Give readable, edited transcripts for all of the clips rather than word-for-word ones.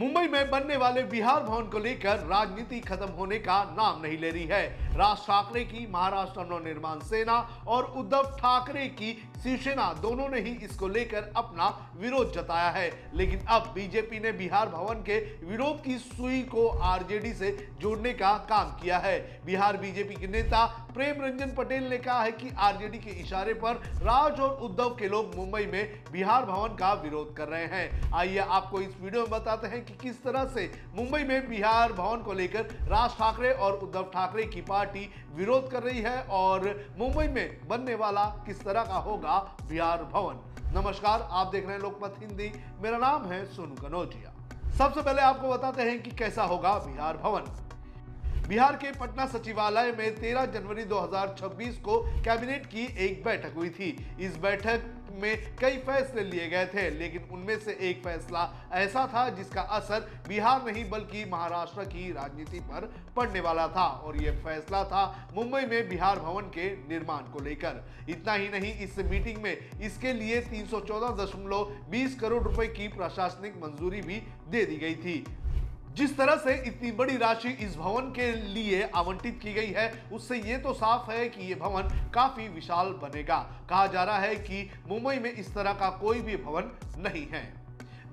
मुंबई में बनने वाले बिहार भवन को लेकर राजनीति खत्म होने का नाम नहीं ले रही है। राज ठाकरे की महाराष्ट्र नवनिर्माण सेना और उद्धव ठाकरे की शिवसेना दोनों ने ही इसको लेकर अपना विरोध जताया है, लेकिन अब बीजेपी ने बिहार भवन के विरोध की सुई को आरजेडी से जोड़ने का काम किया है। बिहार बीजेपी के नेता प्रेम रंजन पटेल ने कहा है कि आरजेडी के इशारे पर राज और उद्धव के लोग मुंबई में बिहार भवन का विरोध कर रहे हैं। आइए आपको इस वीडियो में बताते हैं कि किस तरह से मुंबई में बिहार भवन को लेकर राज ठाकरे और उद्धव ठाकरे की पार्टी विरोध कर रही है और मुंबई में बनने वाला किस तरह का होगा बिहार भवन। नमस्कार, आप देख रहे हैं लोकमत हिंदी। मेरा नाम है सोनू कनौजिया। सबसे पहले आपको बताते हैं कि कैसा होगा बिहार भवन। बिहार के पटना सचिवालय में 13 जनवरी 2026 को कैबिनेट की एक बैठक हुई थी। इस बैठक में कई फैसले लिए गए थे, लेकिन उनमें से एक फैसला ऐसा था जिसका असर बिहार नहीं बल्कि महाराष्ट्र की राजनीति पर पड़ने वाला था, और यह फैसला था मुंबई में बिहार भवन के निर्माण को लेकर। इतना ही नहीं, इस मीटिंग में इसके लिए 314.20 करोड़ रुपए की प्रशासनिक मंजूरी भी दे दी गई थी। जिस तरह से इतनी बड़ी राशि इस भवन के लिए आवंटित की गई है, उससे यह तो साफ है कि यह भवन काफी विशाल बनेगा। कहा जा रहा है कि मुंबई में इस तरह का कोई भी भवन नहीं है।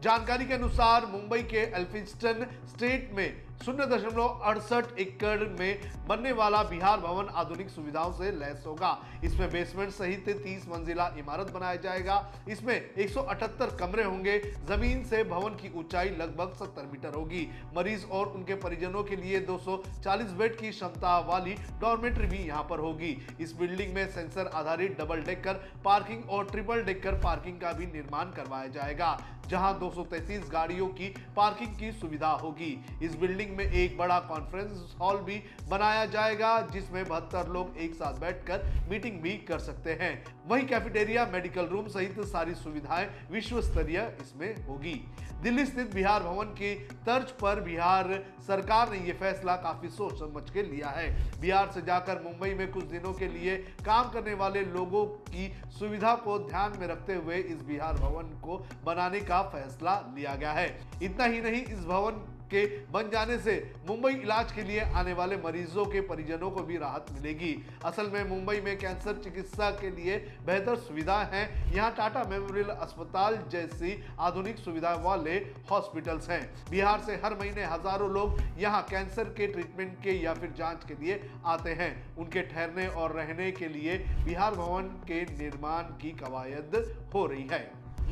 जानकारी के अनुसार मुंबई के एल्फिंस्टन स्टेट में 0.68 एकड़ में बनने वाला बिहार भवन आधुनिक सुविधाओं से लैस होगा। इसमें बेसमेंट सहित 30 मंजिला इमारत बनाया जाएगा। इसमें 178 कमरे होंगे। जमीन से भवन की ऊंचाई लगभग 70 मीटर होगी। मरीज और उनके परिजनों के लिए 240 बेड की क्षमता वाली डॉर्मेट्री भी यहां पर होगी। इस बिल्डिंग में सेंसर आधारित डबल डेकर पार्किंग और ट्रिपल डेकर पार्किंग का भी निर्माण करवाया जाएगा, जहां 233 गाड़ियों की पार्किंग की सुविधा होगी। इस बिल्डिंग में एक बड़ा कॉन्फ्रेंस हॉल भी बनाया जाएगा, जिसमें 72 लोग एक साथ बैठकर मीटिंग भी कर सकते हैं। वहीं कैफेटेरिया, मेडिकल रूम सहित सारी सुविधाएं विश्व स्तरीय इसमें होगी। दिल्ली स्थित बिहार भवन की तर्ज पर बिहार सरकार ने यह फैसला काफी सोच समझ के लिया है। बिहार से जाकर मुंबई में कुछ दिनों के लिए काम करने वाले लोगों की सुविधा को ध्यान में रखते हुए इस बिहार भवन को बनाने का फैसला लिया गया है। इतना ही नहीं, इस भवन के बन जाने से मुंबई इलाज के लिए आने वाले मरीजों के परिजनों को भी राहत मिलेगी। असल में मुंबई में कैंसर चिकित्सा के लिए बेहतर सुविधाएं हैं। यहाँ टाटा मेमोरियल अस्पताल जैसी आधुनिक सुविधा वाले हॉस्पिटल्स हैं। बिहार से हर महीने हजारों लोग यहाँ कैंसर के ट्रीटमेंट के या फिर जांच के लिए आते हैं। उनके ठहरने और रहने के लिए बिहार भवन के निर्माण की कवायद हो रही है।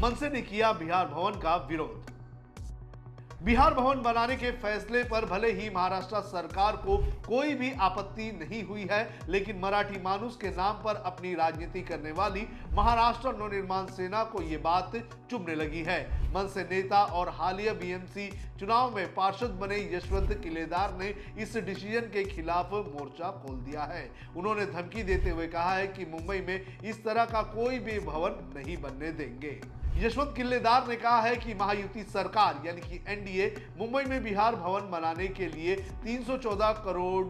मनसे ने किया बिहार भवन का विरोध। बिहार भवन बनाने के फैसले पर भले ही महाराष्ट्र सरकार को कोई भी आपत्ति नहीं हुई है, लेकिन मराठी मानुस के नाम पर अपनी राजनीति करने वाली महाराष्ट्र नवनिर्माण सेना को यह बात चुभने लगी है। मनसे नेता और हालिया बीएमसी चुनाव में पार्षद बने यशवंत किलेदार ने इस डिसीजन के खिलाफ मोर्चा खोल दिया है। उन्होंने धमकी देते हुए कहा है कि मुंबई में इस तरह का कोई भी भवन नहीं बनने देंगे। यशवंत किल्लेदार ने कहा है कि महायुति सरकार यानी कि एनडीए मुंबई में बिहार भवन बनाने के लिए 314 करोड़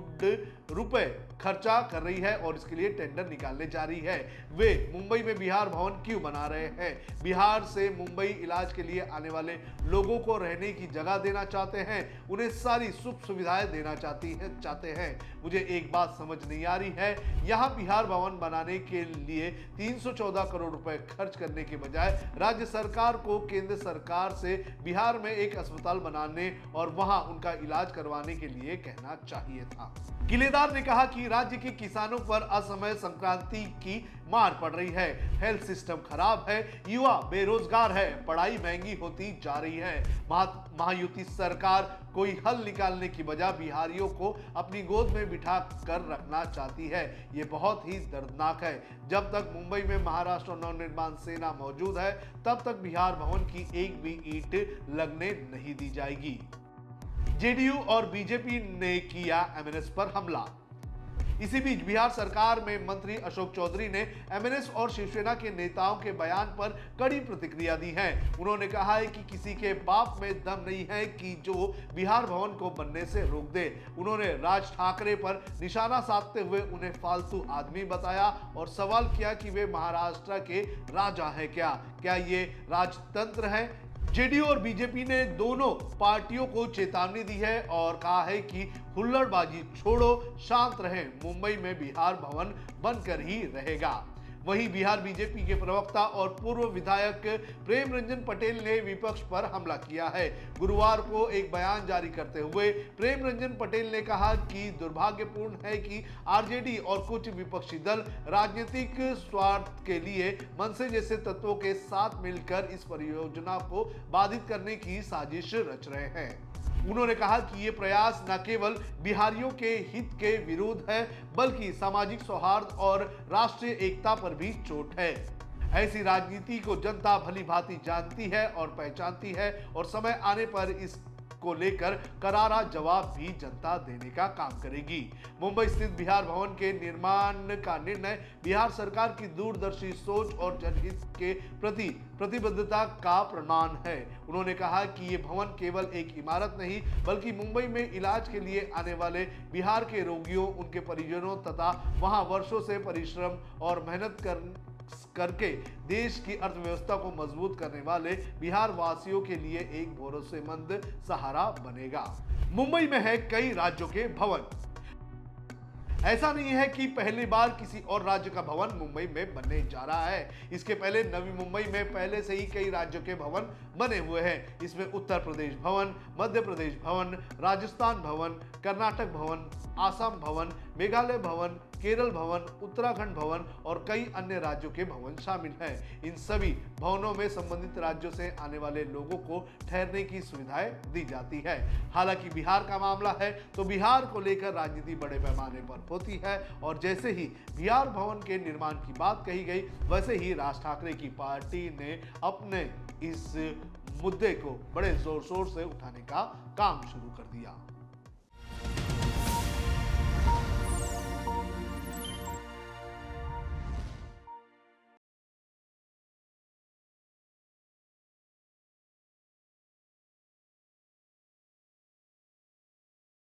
रुपए खर्चा कर रही है और इसके लिए टेंडर निकालने जा रही है। वे मुंबई में बिहार भवन क्यों बना रहे हैं? बिहार से मुंबई इलाज के लिए आने वाले लोगों को रहने की जगह देना चाहते हैं, उन्हें सारी सुख सुविधाएं देना चाहते हैं। मुझे एक बात समझ नहीं आ रही है, यहाँ बिहार भवन बनाने के लिए 314 करोड़ रुपए खर्च करने के बजाय राज्य सरकार को केंद्र सरकार से बिहार में एक अस्पताल बनाने और वहां उनका इलाज करवाने के लिए कहना चाहिए था। किलेदार ने कहा कि राज्य के किसानों पर असमय संक्रांति की मार पड़ रही है। हेल्थ सिस्टम खराब है, युवा बेरोजगार है, पढ़ाई महंगी होती जा रही है। महायुति सरकार कोई हल निकालने की बजाय बिहारियों को अपनी गोद में बिठा कर रखना चाहती है। ये बहुत ही दर्दनाक है। जब तक मुंबई में महाराष्ट्र नवनिर्माण सेना मौजूद है, तब तक बिहार भवन की एक भी ईंट लगने नहीं दी जाएगी। जेडीयू और बीजेपी ने किया एमएनएस पर हमला। इसी बीच बिहार सरकार में मंत्री अशोक चौधरी ने एमएनएस और शिवसेना के नेताओं के बयान पर कड़ी प्रतिक्रिया दी है। उन्होंने कहा है कि किसी के बाप में दम नहीं है कि जो बिहार भवन को बनने से रोक दे। उन्होंने राज ठाकरे पर निशाना साधते हुए उन्हें फालतू आदमी बताया और सवाल किया कि वे महाराष्ट्र के राजा हैं क्या ये राजतंत्र है? जेडीयू और बीजेपी ने दोनों पार्टियों को चेतावनी दी है और कहा है कि हुल्लड़बाजी छोड़ो, शांत रहें, मुंबई में बिहार भवन बनकर ही रहेगा। वहीं बिहार बीजेपी के प्रवक्ता और पूर्व विधायक प्रेम रंजन पटेल ने विपक्ष पर हमला किया है। गुरुवार को एक बयान जारी करते हुए प्रेम रंजन पटेल ने कहा कि दुर्भाग्यपूर्ण है कि आरजेडी और कुछ विपक्षी दल राजनीतिक स्वार्थ के लिए मनसे जैसे तत्वों के साथ मिलकर इस परियोजना को बाधित करने की साजिश रच रहे हैं। उन्होंने कहा कि ये प्रयास न केवल बिहारियों के हित के विरुद्ध है, बल्कि सामाजिक सौहार्द और राष्ट्रीय एकता पर भी चोट है। ऐसी राजनीति को जनता भली भांति जानती है और पहचानती है और समय आने पर इसको लेकर करारा जवाब भी जनता देने का काम करेगी। मुंबई स्थित बिहार भवन के निर्माण का निर्णय बिहार सरकार की दूरदर्शी सोच और जनहित के प्रति प्रतिबद्धता का प्रमाण है। उन्होंने कहा कि ये भवन केवल एक इमारत नहीं, बल्कि मुंबई में इलाज के लिए आने वाले बिहार के रोगियों, उनके परिजनों तथा वहां वर्षों से परिश्रम और मेहनत करके देश की अर्थव्यवस्था को मजबूत करने वाले बिहार वासियों के लिए एक भरोसेमंद सहारा बनेगा। मुंबई में है कई राज्यों के भवन। ऐसा नहीं है कि पहली बार किसी और राज्य का भवन मुंबई में बनने जा रहा है। इसके पहले नवी मुंबई में पहले से ही कई राज्यों के भवन बने हुए हैं। इसमें उत्तर प्रदेश भवन, मध्य प्रदेश भवन, राजस्थान भवन, कर्नाटक भवन, आसाम भवन, मेघालय भवन, केरल भवन, उत्तराखंड भवन और कई अन्य राज्यों के भवन शामिल हैं। इन सभी भवनों में संबंधित राज्यों से आने वाले लोगों को ठहरने की सुविधाएं दी जाती है। हालांकि बिहार का मामला है तो बिहार को लेकर राजनीति बड़े पैमाने पर होती है और जैसे ही बिहार भवन के निर्माण की बात कही गई, वैसे ही राज ठाकरे की पार्टी ने अपने इस मुद्दे को बड़े जोर शोर से उठाने का काम शुरू कर दिया।